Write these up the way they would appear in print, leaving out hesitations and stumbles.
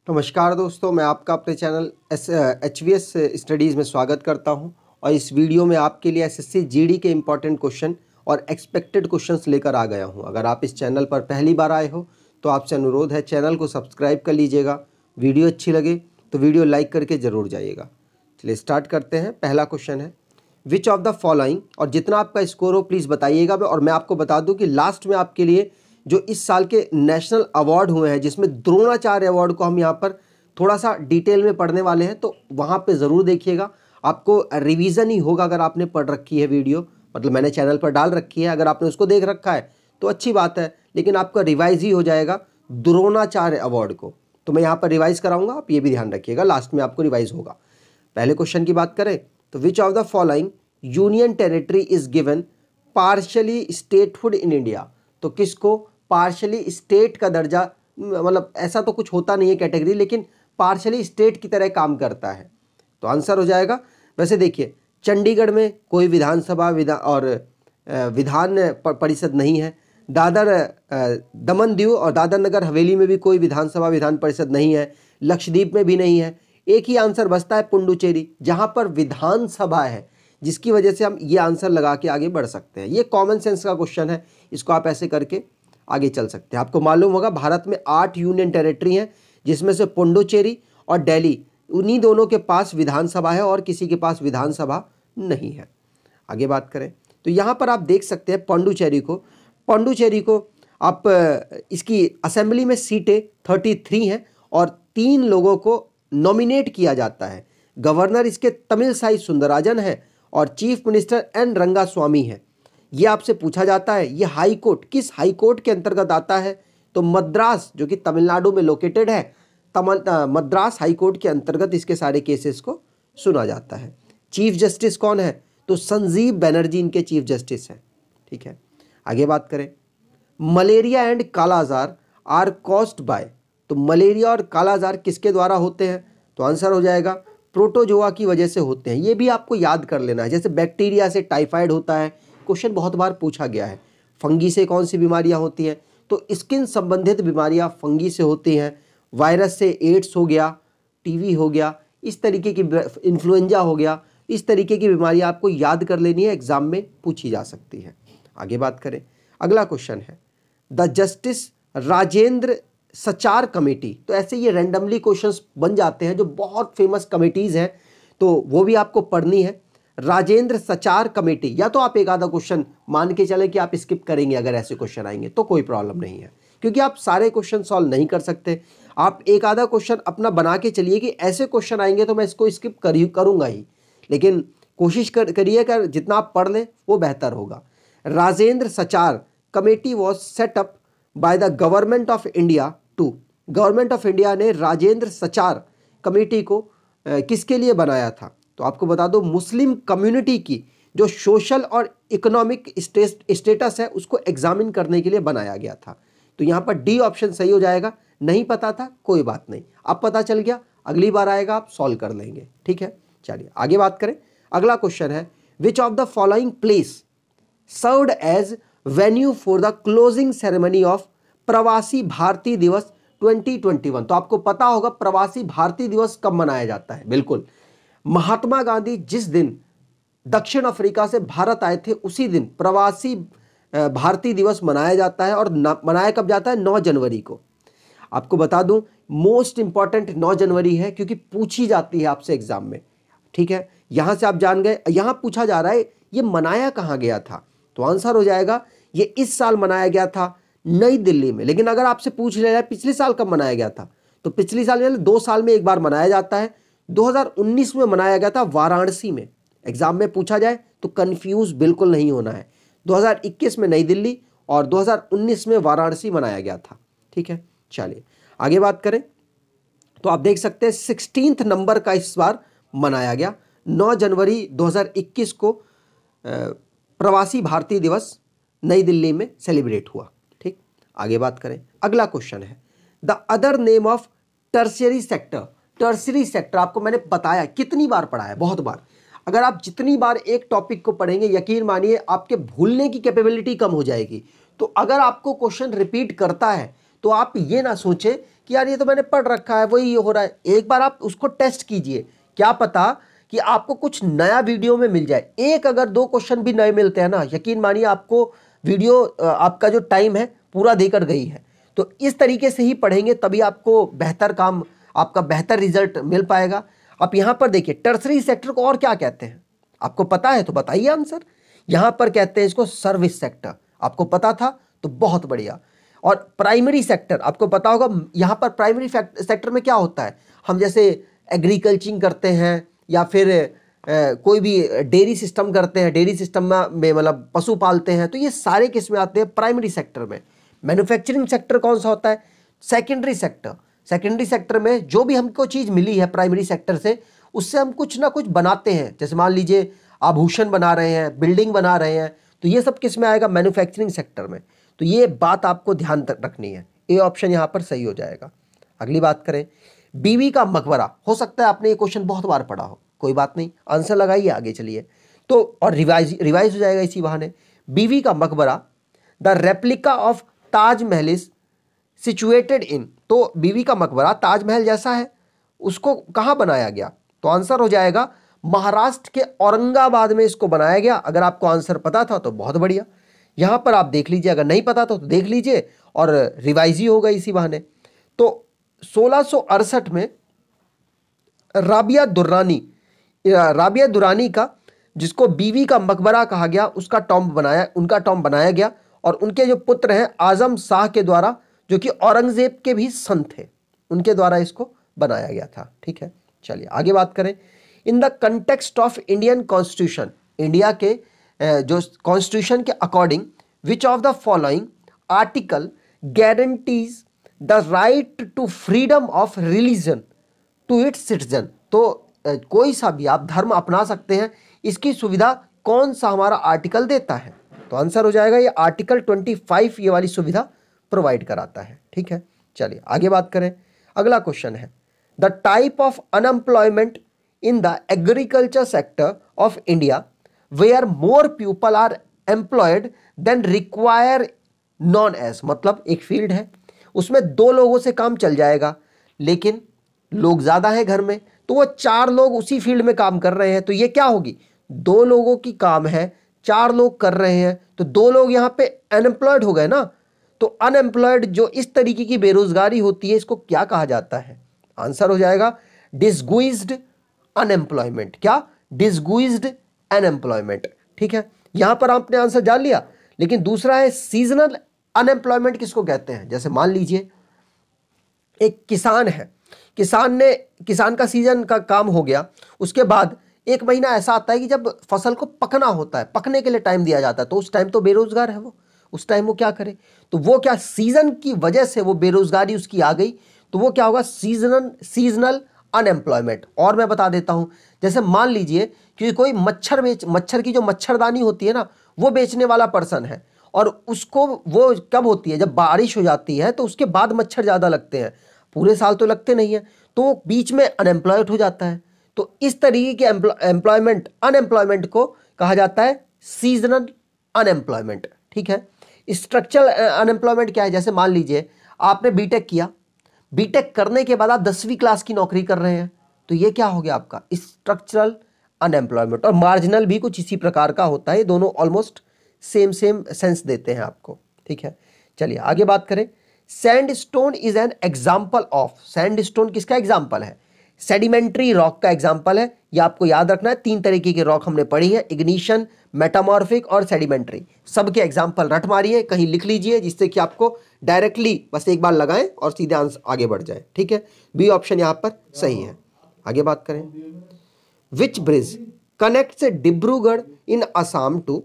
नमस्कार दोस्तों, मैं आपका अपने चैनल HVS स्टडीज़ में स्वागत करता हूं और इस वीडियो में आपके लिए एसएससी जीडी के इम्पॉर्टेंट क्वेश्चन और एक्सपेक्टेड क्वेश्चंस लेकर आ गया हूं। अगर आप इस चैनल पर पहली बार आए हो तो आपसे अनुरोध है चैनल को सब्सक्राइब कर लीजिएगा। वीडियो अच्छी लगे तो वीडियो लाइक करके ज़रूर जाइएगा। चलिए स्टार्ट करते हैं। पहला क्वेश्चन है विच ऑफ द फॉलोइंग, और जितना आपका स्कोर हो प्लीज़ बताइएगा। और मैं आपको बता दूँ कि लास्ट में आपके लिए जो इस साल के नेशनल अवार्ड हुए हैं, जिसमें द्रोणाचार्य अवार्ड को हम यहाँ पर थोड़ा सा डिटेल में पढ़ने वाले हैं, तो वहाँ पे ज़रूर देखिएगा। आपको रिवीजन ही होगा अगर आपने पढ़ रखी है वीडियो, मतलब मैंने चैनल पर डाल रखी है। अगर आपने उसको देख रखा है तो अच्छी बात है, लेकिन आपका रिवाइज ही हो जाएगा द्रोणाचार्य अवार्ड को। तो मैं यहाँ पर रिवाइज कराऊंगा, आप ये भी ध्यान रखिएगा, लास्ट में आपको रिवाइज होगा। पहले क्वेश्चन की बात करें तो विच of the following union territory is given partially statehood in India. तो किसको पार्शली स्टेट का दर्जा, मतलब ऐसा तो कुछ होता नहीं है कैटेगरी, लेकिन पार्शली स्टेट की तरह काम करता है। तो आंसर हो जाएगा, वैसे देखिए चंडीगढ़ में कोई विधानसभा विधान परिषद नहीं है। दादर दमन दीव और दादर नगर हवेली में भी कोई विधानसभा विधान परिषद नहीं है। लक्षद्वीप में भी नहीं है। एक ही आंसर बचता है पुडुचेरी, जहां पर विधानसभा है, जिसकी वजह से हम ये आंसर लगा के आगे बढ़ सकते हैं। ये कॉमन सेंस का क्वेश्चन है, इसको आप ऐसे करके आगे चल सकते हैं। आपको मालूम होगा भारत में 8 यूनियन टेरिटरी हैं, जिसमें से पुडुचेरी और दिल्ली, उन्हीं दोनों के पास विधानसभा है और किसी के पास विधानसभा नहीं है। आगे बात करें तो यहाँ पर आप देख सकते हैं पुडुचेरी को आप इसकी असेंबली में सीटें 33 हैं और 3 लोगों को नॉमिनेट किया जाता है। गवर्नर इसके तमिलसाई सुंदरराजन है और चीफ मिनिस्टर एन रंगास्वामी है। ये आपसे पूछा जाता है ये हाई कोर्ट किस हाई कोर्ट के अंतर्गत आता है, तो मद्रास, जो कि तमिलनाडु में लोकेटेड है, मद्रास हाई कोर्ट के अंतर्गत इसके सारे केसेस को सुना जाता है। चीफ जस्टिस कौन है, तो संजीव बनर्जी इनके चीफ जस्टिस हैं। ठीक है, आगे बात करें। Malaria and kala-azar are caused by, तो मलेरिया और कालाजार किसके द्वारा होते हैं, तो आंसर हो जाएगा प्रोटोजोआ की वजह से होते हैं। ये भी आपको याद कर लेना है, जैसे बैक्टीरिया से टाइफाइड होता है, क्वेश्चन बहुत बार पूछा गया है। फंगी से कौन सी बीमारियां होती हैं, तो स्किन संबंधित बीमारियां फंगी से होती हैं। वायरस से एड्स हो गया, टीवी हो गया, इस तरीके की इन्फ्लुएंजा हो गया, इस तरीके की बीमारियां आपको याद कर लेनी है, एग्जाम में पूछी जा सकती है। आगे बात करें, अगला क्वेश्चन है the justice Rajendra Sachar committee. तो ऐसे ये रैंडमली क्वेश्चंस बन जाते हैं जो बहुत फेमस कमेटीज हैं, तो वो भी आपको पढ़नी है। राजेंद्र सचार कमेटी, या तो आप एक आधा क्वेश्चन मान के चले कि आप स्किप करेंगे, अगर ऐसे क्वेश्चन आएंगे तो कोई प्रॉब्लम नहीं है, क्योंकि आप सारे क्वेश्चन सॉल्व नहीं कर सकते। आप एक आधा क्वेश्चन अपना बना के चलिए कि ऐसे क्वेश्चन आएंगे तो मैं इसको स्किप करूंगा ही, लेकिन कोशिश करिए कि जितना आप पढ़ लें वो बेहतर होगा। Rajendra Sachar committee was set up by the government of India to, government of India ने राजेंद्र सचार कमेटी को किसके लिए बनाया था, तो आपको बता दो मुस्लिम कम्युनिटी की जो सोशल और इकोनॉमिक स्टेटस है उसको एग्जामिन करने के लिए बनाया गया था। तो यहाँ पर डी ऑप्शन सही हो जाएगा। नहीं पता था कोई बात नहीं, अब पता चल गया, अगली बार आएगा आप सॉल्व कर लेंगे। ठीक है, चलिए आगे बात करें। अगला क्वेश्चन है which of the following place served as venue for the closing ceremony of Pravasi Bharatiya दिवस 2021। तो आपको पता होगा प्रवासी भारतीय दिवस कब मनाया जाता है। बिल्कुल, महात्मा गांधी जिस दिन दक्षिण अफ्रीका से भारत आए थे उसी दिन प्रवासी भारतीय दिवस मनाया जाता है। और मनाया कब जाता है, 9 जनवरी को। आपको बता दूं मोस्ट इंपॉर्टेंट 9 जनवरी है, क्योंकि पूछी जाती है आपसे एग्जाम में। ठीक है, यहां से आप जान गए, यहां पूछा जा रहा है ये मनाया कहां गया था, तो आंसर हो जाएगा ये इस साल मनाया गया था नई दिल्ली में। लेकिन अगर आपसे पूछ लिया जाए पिछले साल कब मनाया गया था, तो पिछले साल 2 साल में एक बार मनाया जाता है। 2019 में मनाया गया था वाराणसी में। एग्जाम में पूछा जाए तो कंफ्यूज बिल्कुल नहीं होना है। 2021 में नई दिल्ली और 2019 में वाराणसी मनाया गया था। ठीक है, चलिए आगे बात करें तो आप देख सकते हैं 16th नंबर का इस बार मनाया गया। 9 जनवरी 2021 को प्रवासी भारतीय दिवस नई दिल्ली में सेलिब्रेट हुआ। ठीक, आगे बात करें। अगला क्वेश्चन है the other name of tertiary sector. Tertiary sector आपको मैंने बताया, कितनी बार पढ़ा है, बहुत बार। अगर आप जितनी बार एक टॉपिक को पढ़ेंगे यकीन मानिए आपके भूलने की कैपेबिलिटी कम हो जाएगी। तो अगर आपको क्वेश्चन रिपीट करता है तो आप ये ना सोचें कि यार ये तो मैंने पढ़ रखा है, वही हो रहा है। एक बार आप उसको टेस्ट कीजिए, क्या पता कि आपको कुछ नया वीडियो में मिल जाए। एक अगर 2 क्वेश्चन भी नए मिलते हैं ना, यकीन मानिए आपको वीडियो आपका जो टाइम है पूरा देकर गई है। तो इस तरीके से ही पढ़ेंगे तभी आपको बेहतर काम, आपका बेहतर रिजल्ट मिल पाएगा। आप यहाँ पर देखिए टर्सरी सेक्टर को और क्या कहते हैं, आपको पता है तो बताइए आंसर। यहाँ पर कहते हैं इसको सर्विस सेक्टर, आपको पता था तो बहुत बढ़िया। और प्राइमरी सेक्टर आपको पता होगा, यहाँ पर प्राइमरी सेक्टर में क्या होता है, हम जैसे एग्रीकल्चरिंग करते हैं या फिर कोई भी डेयरी सिस्टम करते हैं, डेयरी सिस्टम में मतलब पशु पालते हैं, तो ये सारे किस में आते हैं, प्राइमरी सेक्टर में। मैन्युफैक्चरिंग सेक्टर कौन सा होता है, सेकेंडरी सेक्टर। सेकेंडरी सेक्टर में जो भी हमको चीज़ मिली है प्राइमरी सेक्टर से, उससे हम कुछ ना कुछ बनाते हैं। जैसे मान लीजिए आभूषण बना रहे हैं, बिल्डिंग बना रहे हैं, तो ये सब किस में आएगा, मैन्युफैक्चरिंग सेक्टर में। तो ये बात आपको ध्यान रखनी है, ए ऑप्शन यहाँ पर सही हो जाएगा। अगली बात करें, बीवी का मकबरा। हो सकता है आपने ये क्वेश्चन बहुत बार पढ़ा हो, कोई बात नहीं, आंसर लगाइए, आगे चलिए। तो और रिवाइज हो जाएगा इसी बहाने। बीवी का मकबरा, the replica of Taj Mahal is situated in. तो बीवी का मकबरा ताजमहल जैसा है, उसको कहाँ बनाया गया, तो आंसर हो जाएगा महाराष्ट्र के औरंगाबाद में इसको बनाया गया। अगर आपको आंसर पता था तो बहुत बढ़िया, यहाँ पर आप देख लीजिए, अगर नहीं पता तो देख लीजिए और रिवाइज ही होगा इसी बहाने। तो 1668 में राबिया दुर्रानी का, जिसको बीवी का मकबरा कहा गया, उसका उनका टॉम्ब बनाया गया। और उनके जो पुत्र हैं आजम शाह के द्वारा, जो कि औरंगजेब के भी सन थे, उनके द्वारा इसको बनाया गया था। ठीक है, चलिए आगे बात करें। In the context of Indian constitution, India के जो कॉन्स्टिट्यूशन के according, which of the following article guarantees the right to freedom of religion to its citizen. तो कोई सा भी आप धर्म अपना सकते हैं, इसकी सुविधा कौन सा हमारा आर्टिकल देता है, तो आंसर हो जाएगा ये आर्टिकल 25 ये वाली सुविधा प्रोवाइड कराता है। ठीक है, चलिए आगे बात करें। अगला क्वेश्चन है, the type of unemployment in the agriculture sector of India where more people are employed than require known as. मतलब एक फील्ड है, उसमें 2 लोगों से काम चल जाएगा, लेकिन लोग ज्यादा है घर में, तो वो 4 लोग उसी फील्ड में काम कर रहे हैं। तो ये क्या होगी, 2 लोगों की काम है, 4 लोग कर रहे हैं, तो 2 लोग यहाँ पे अनएम्प्लॉयड हो गए ना। तो अनएम्प्लॉयड जो इस तरीके की बेरोजगारी होती है, इसको क्या कहा जाता है, आंसर हो जाएगा डिसगुइज्ड अनएम्प्लॉयमेंट। क्या, डिसगुइज्ड अनएम्प्लॉयमेंट। ठीक है, यहां पर आपने आंसर जान लिया। लेकिन दूसरा है सीजनल अनएम्प्लॉयमेंट, किसको कहते हैं, जैसे मान लीजिए एक किसान है, किसान का सीजन का काम हो गया, उसके बाद 1 महीना ऐसा आता है कि जब फसल को पकना होता है, पकने के लिए टाइम दिया जाता है, तो उस टाइम तो बेरोजगार है वो, उस टाइम वो क्या करे, तो वो क्या, सीजन की वजह से वो बेरोजगारी उसकी आ गई, तो वो क्या होगा, सीजनल अनएम्प्लॉयमेंट। और मैं बता देता हूं, जैसे मान लीजिए कि कोई मच्छर की जो मच्छरदानी होती है ना, वो बेचने वाला पर्सन है, और उसको वो कब होती है, जब बारिश हो जाती है, तो उसके बाद मच्छर ज़्यादा लगते हैं, पूरे साल तो लगते नहीं है, तो वो बीच में अनएम्प्लॉयड हो जाता है। तो इस तरीके के अनएम्प्लॉयमेंट को कहा जाता है सीजनल अनएम्प्लॉयमेंट। ठीक है, स्ट्रक्चरल अनएम्प्लॉयमेंट क्या है, जैसे मान लीजिए आपने बीटेक किया, बीटेक करने के बाद आप 10वीं क्लास की नौकरी कर रहे हैं, तो ये क्या हो गया आपका स्ट्रक्चरल अनएम्प्लॉयमेंट। और मार्जिनल भी कुछ इसी प्रकार का होता है, दोनों ऑलमोस्ट सेम सेंस देते हैं आपको। ठीक है, चलिए आगे बात करें। Sandstone is an example of, sandstone किसका एग्जाम्पल है, सेडिमेंट्री रॉक का एग्जाम्पल है। ये आपको याद रखना है, 3 तरीके की रॉक हमने पढ़ी है, इग्निशन, मेटामॉर्फिक और सेडिमेंट्री। सबके एग्जाम्पल रट मारिए, कहीं लिख लीजिए, जिससे कि आपको डायरेक्टली बस एक बार लगाएं और सीधे आंसर आगे बढ़ जाए। ठीक है, बी ऑप्शन यहाँ पर सही है। आगे बात करें, which bridge connects Dibrugarh in Assam to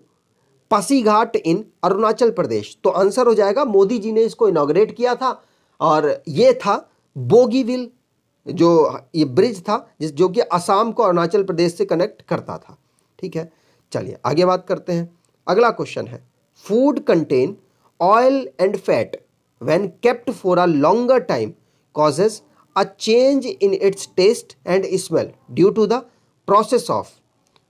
Pasighat in Arunachal Pradesh. तो आंसर हो जाएगा, मोदी जी ने इसको इनॉग्रेट किया था, और ये था बोगीविल, जो ये ब्रिज था जो कि असम को अरुणाचल प्रदेश से कनेक्ट करता था। ठीक है, चलिए आगे बात करते हैं। अगला क्वेश्चन है, food contain oil and fat when kept for a longer time causes a change in its taste and smell due to the process of.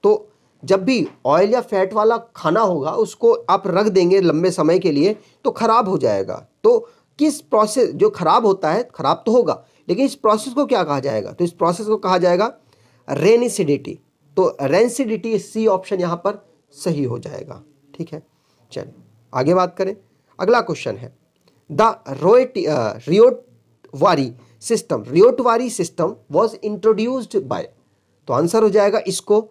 तो जब भी ऑयल या फैट वाला खाना होगा, उसको आप रख देंगे लंबे समय के लिए, तो खराब हो जाएगा। तो किस प्रोसेस, जो खराब होता है खराब तो होगा, लेकिन इस प्रोसेस को क्या कहा जाएगा, तो इस प्रोसेस को कहा जाएगा रेनिसिडिटी। तो रेनिसिडिटी, सी ऑप्शन यहाँ पर सही हो जाएगा। ठीक है, चलिए आगे बात करें। अगला क्वेश्चन है the ryotwari system was introduced by. तो आंसर हो जाएगा इसको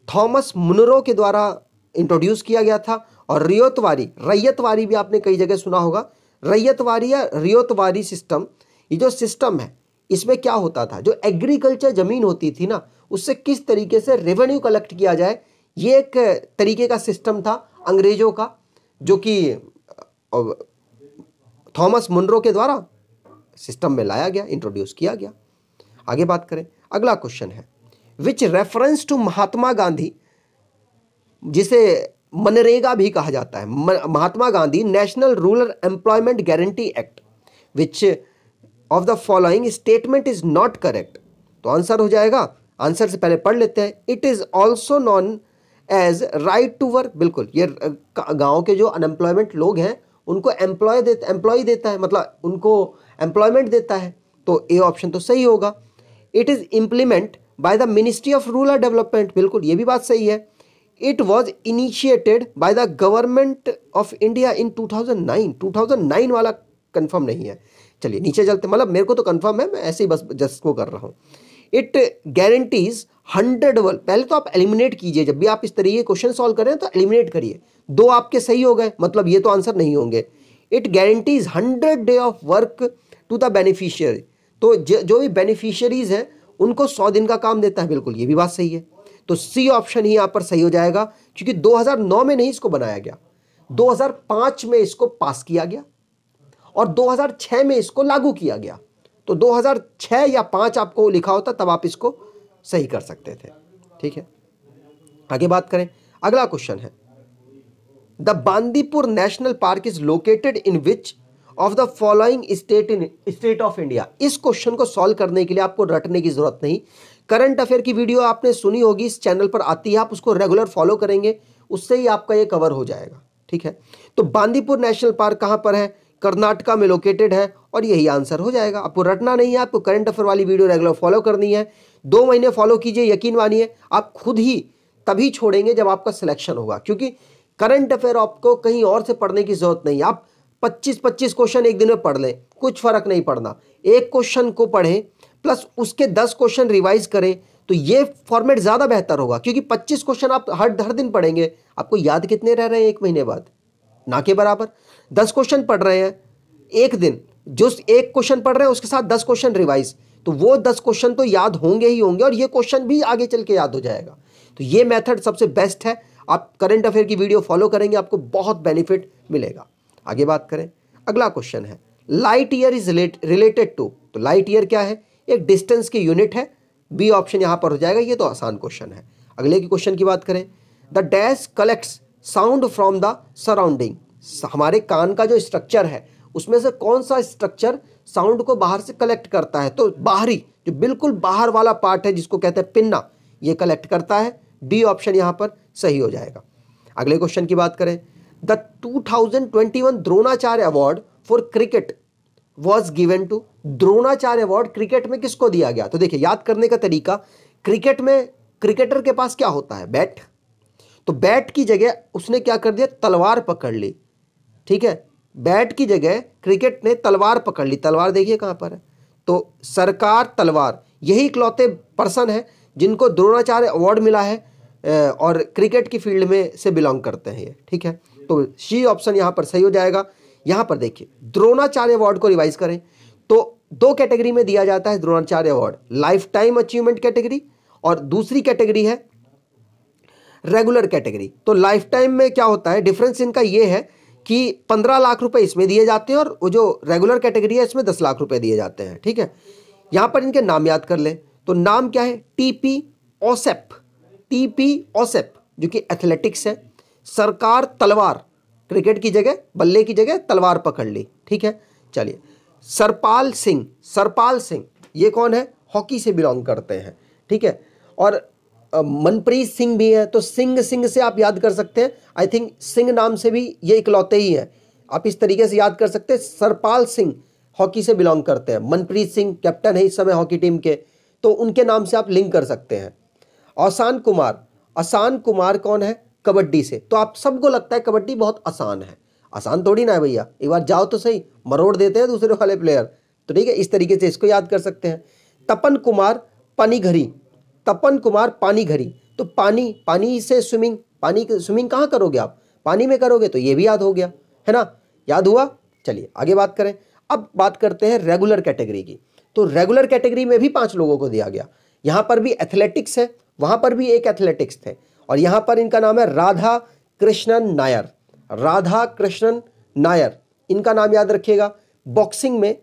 थॉमस मुनरो के द्वारा इंट्रोड्यूस किया गया था। और रैयतवारी भी आपने कई जगह सुना होगा। रैयतवारी या रियोतवारी सिस्टम, ये जो सिस्टम है इसमें क्या होता था, जो एग्रीकल्चर जमीन होती थी ना, उससे किस तरीके से रेवेन्यू कलेक्ट किया जाए, ये एक तरीके का सिस्टम था अंग्रेजों का, जो कि थॉमस मुनरो के द्वारा सिस्टम में लाया गया, इंट्रोड्यूस किया गया। आगे बात करें। अगला क्वेश्चन है which reference to Mahatma Gandhi, जिसे मनरेगा भी कहा जाता है, Mahatma Gandhi national rural employment guarantee act, which of the following statement is not correct. तो आंसर हो जाएगा, आंसर से पहले पढ़ लेते हैं। It is also known as right to work. बिल्कुल, ये गांव के जो अनएम्प्लॉयमेंट लोग हैं उनको एम्प्लॉय देता है, मतलब उनको एम्प्लॉयमेंट देता है। तो ए ऑप्शन तो सही होगा। It is implement by the ministry of rural development. बिल्कुल, ये भी बात सही है। It was initiated by the government of India in 2009। 2009 वाला कंफर्म नहीं है। चलिए नीचे चलते, मतलब मेरे को तो कंफर्म है, मैं ऐसे ही बस जस्ट को कर रहा हूँ। It guarantees 100 work. पहले तो आप एलिमिनेट कीजिए, जब भी आप इस तरीके क्वेश्चन सॉल्व करें तो एलिमिनेट करिए। 2 आपके सही हो गए, मतलब ये तो आंसर नहीं होंगे। It guarantees 100 day of work to the beneficiary. तो जो भी बेनिफिशियरीज हैं उनको 100 दिन का काम देता है। बिल्कुल, ये भी बात सही है। तो सी ऑप्शन ही यहाँ पर सही हो जाएगा, क्योंकि 2009 में नहीं इसको बनाया गया, 2005 में इसको पास किया गया और 2006 में इसको लागू किया गया। तो 2006 या 5 आपको लिखा होता तब आप इसको सही कर सकते थे। ठीक है, आगे बात करें। अगला क्वेश्चन है the Bandipur national park is located in which of the following state of India. इस क्वेश्चन को सॉल्व करने के लिए आपको रटने की जरूरत नहीं। करंट अफेयर की वीडियो आपने सुनी होगी, इस चैनल पर आती है, आप उसको रेगुलर फॉलो करेंगे, उससे ही आपका ये कवर हो जाएगा। ठीक है, तो बांदीपुर नेशनल पार्क कहां पर है, कर्नाटका में लोकेटेड है, और यही आंसर हो जाएगा। आपको रटना नहीं है, आपको करंट अफेयर वाली वीडियो रेगुलर फॉलो करनी है। 2 महीने फॉलो कीजिए, यकीन मानिए आप खुद ही तभी छोड़ेंगे जब आपका सिलेक्शन होगा, क्योंकि करंट अफेयर आपको कहीं और से पढ़ने की जरूरत नहीं। आप 25-25 क्वेश्चन एक दिन में पढ़ लें, कुछ फर्क नहीं पड़ना। एक क्वेश्चन को पढ़ें प्लस उसके 10 क्वेश्चन रिवाइज करें, तो ये फॉर्मेट ज्यादा बेहतर होगा, क्योंकि 25 क्वेश्चन आप हर दिन पढ़ेंगे, आपको याद कितने रह रहे हैं 1 महीने बाद, ना के बराबर। 10 क्वेश्चन पढ़ रहे हैं एक दिन, जो एक क्वेश्चन पढ़ रहे हैं उसके साथ 10 क्वेश्चन रिवाइज, तो वो 10 क्वेश्चन तो याद होंगे ही होंगे, और ये क्वेश्चन भी आगे चल के याद हो जाएगा। तो ये मेथड सबसे बेस्ट है। आप करंट अफेयर की वीडियो फॉलो करेंगे, आपको बहुत बेनिफिट मिलेगा। आगे बात करें। अगला क्वेश्चन है light year is related to. तो लाइट ईयर क्या है, एक डिस्टेंस की यूनिट है। बी ऑप्शन यहां पर हो जाएगा, ये तो आसान क्वेश्चन है। अगले की क्वेश्चन की बात करें। The dash collects sound from the surrounding. हमारे कान का जो स्ट्रक्चर है उसमें से कौन सा स्ट्रक्चर साउंड को बाहर से कलेक्ट करता है, तो बाहरी, जो बिल्कुल बाहर वाला पार्ट है जिसको कहते हैं पिन्ना, ये कलेक्ट करता है। डी ऑप्शन यहां पर सही हो जाएगा। अगले क्वेश्चन की बात करें। The 2021 Dronacharya award for cricket was given to. Dronacharya award cricket में किसको दिया गया, तो देखिए याद करने का तरीका, क्रिकेट में क्रिकेटर के पास क्या होता है, बैट। तो बैट की जगह उसने क्या कर दिया, तलवार पकड़ ली। ठीक है, बैट की जगह क्रिकेट ने तलवार पकड़ ली। तलवार देखिए कहां पर है, तो सरकार तलवार, यही इकलौते पर्सन है जिनको द्रोणाचार्य अवार्ड मिला है, और क्रिकेट की फील्ड में से बिलोंग करते हैं ये। ठीक है, तो सी ऑप्शन यहां पर सही हो जाएगा। यहां पर देखिए द्रोणाचार्य अवार्ड को रिवाइज करें तो 2 कैटेगरी में दिया जाता है Dronacharya award, life time achievement category और दूसरी कैटेगरी है रेगुलर कैटेगरी। तो लाइफ टाइम में क्या होता है, डिफरेंस इनका ये है कि 15 लाख रुपए इसमें दिए जाते हैं, और वो जो रेगुलर कैटेगरी है इसमें 10 लाख रुपए दिए जाते हैं। ठीक है, यहां पर इनके नाम याद कर लें। तो नाम क्या है, टीपी ओसेप, जो कि एथलेटिक्स है। सरकार तलवार, क्रिकेट की जगह, बल्ले की जगह तलवार पकड़ ली। ठीक है, चलिए। सरपाल सिंह ये कौन है, हॉकी से बिलोंग करते हैं। ठीक है, और मनप्रीत सिंह भी है, तो सिंह से आप याद कर सकते हैं। आई थिंक सिंह नाम से भी ये इकलौते ही हैं। आप इस तरीके से याद कर सकते हैं। सरपाल सिंह हॉकी से बिलोंग करते हैं, मनप्रीत सिंह कैप्टन है इस समय हॉकी टीम के, तो उनके नाम से आप लिंक कर सकते हैं। आसान कुमार, आसान कुमार कौन है? कबड्डी से। तो आप सबको लगता है कबड्डी बहुत आसान है, आसान थोड़ी ना है भैया, एक बार जाओ तो सही, मरोड़ देते हैं दूसरे वाले प्लेयर। तो ठीक है, इस तरीके से इसको याद कर सकते हैं। तपन कुमार पानीघरी, तपन कुमार पानीघरी, तो पानी, पानी से स्विमिंग, पानी स्विमिंग कहाँ करोगे आप? पानी में करोगे, तो ये भी याद हो गया है ना, याद हुआ। चलिए आगे बात करें। अब बात करते हैं रेगुलर कैटेगरी की। तो रेगुलर कैटेगरी में भी 5 लोगों को दिया गया। यहाँ पर भी एथलेटिक्स है, वहाँ पर भी एक एथलेटिक्स थे, और यहाँ पर इनका नाम है राधा कृष्णन नायर, राधा कृष्णन नायर, इनका नाम याद रखिएगा। बॉक्सिंग में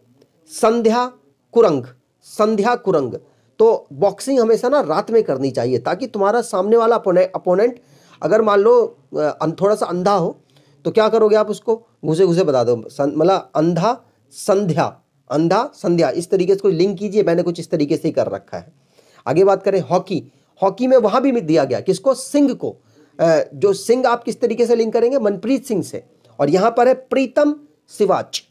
संध्या कुरंग, संध्या कुरंग। तो बॉक्सिंग हमेशा ना रात में करनी चाहिए, ताकि तुम्हारा सामने वाला अपोनेंट अगर मान लो थोड़ा सा अंधा हो, तो क्या करोगे आप, उसको घुसे घुसे बता दो, मतलब अंधा संध्या, अंधा संध्या, इस तरीके से कोई लिंक कीजिए। मैंने कुछ इस तरीके से ही कर रखा है। आगे बात करें हॉकी, हॉकी में वहां भी दिया गया किसको? सिंह को। जो सिंह आप किस तरीके से लिंक करेंगे? मनप्रीत सिंह से। और यहां पर है प्रीतम सिवाच,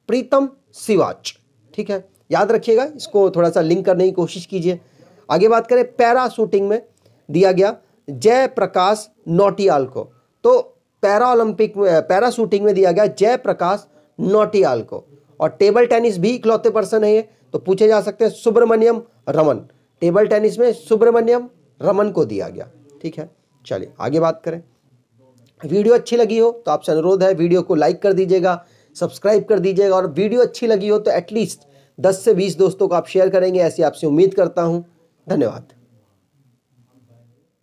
प्रीतम सिवाच, ठीक है, याद रखिएगा, इसको थोड़ा सा लिंक करने की कोशिश कीजिए। आगे बात करें पैरा शूटिंग में दिया गया जयप्रकाश नौटियाल को। तो पैरा ओलंपिक में, पैरा शूटिंग में दिया गया जयप्रकाश नौटियाल को। और टेबल टेनिस भी इकलौते पर्सन है ये, तो पूछे जा सकते हैं सुब्रमण्यम रमन, टेबल टेनिस में सुब्रमण्यम रमन को दिया गया। ठीक है, चलिए आगे बात करें। वीडियो अच्छी लगी हो तो आपसे अनुरोध है, वीडियो को लाइक कर दीजिएगा, सब्सक्राइब कर दीजिएगा, और वीडियो अच्छी लगी हो तो एटलीस्ट 10 से 20 दोस्तों को आप शेयर करेंगे, ऐसी आपसे उम्मीद करता हूं। धन्यवाद।